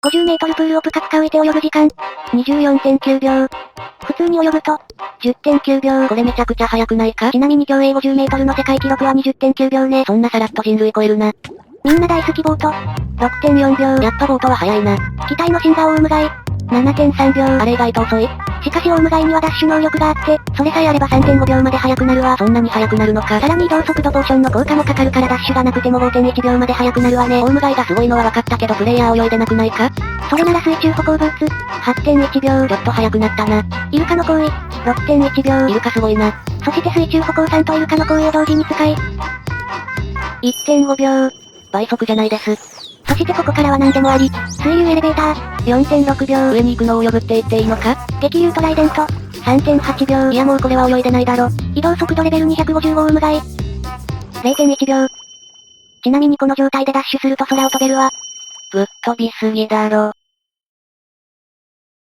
50メートルプールをプカプカ浮いて泳ぐ時間。24.9秒。普通に泳ぐと、10.9秒。これめちゃくちゃ速くないか？ちなみに競泳50メートルの世界記録は20.9秒ね。そんなさらっと人類超えるな。みんな大好きボート。6.4秒。やっぱボートは速いな。機体の芯がオウムガイ。7.3秒。あれ意外と遅い？しかしオウムガイにはダッシュ能力があって、それさえあれば 3.5 秒まで速くなるわ。そんなに速くなるのか。さらに移動速度ポーションの効果もかかるからダッシュがなくても 5.1 秒まで速くなるわね。オウムガイがすごいのは分かったけどプレイヤー泳いでなくないか？それなら水中歩行ブーツ。8.1 秒。ちょっと速くなったな。イルカの行為。6.1 秒。イルカすごいな。そして水中歩行3とイルカの行為を同時に使い。1.5 秒。倍速じゃないです。そしてここからは何でもあり。水流エレベーター。4.6 秒。上に行くのを泳ぐって言っていいのか？激流トライデント。3.8 秒。いやもうこれは泳いでないだろ。移動速度レベル255オウムガイ。0.1 秒。ちなみにこの状態でダッシュすると空を飛べるわ。ぶっ飛びすぎだろ。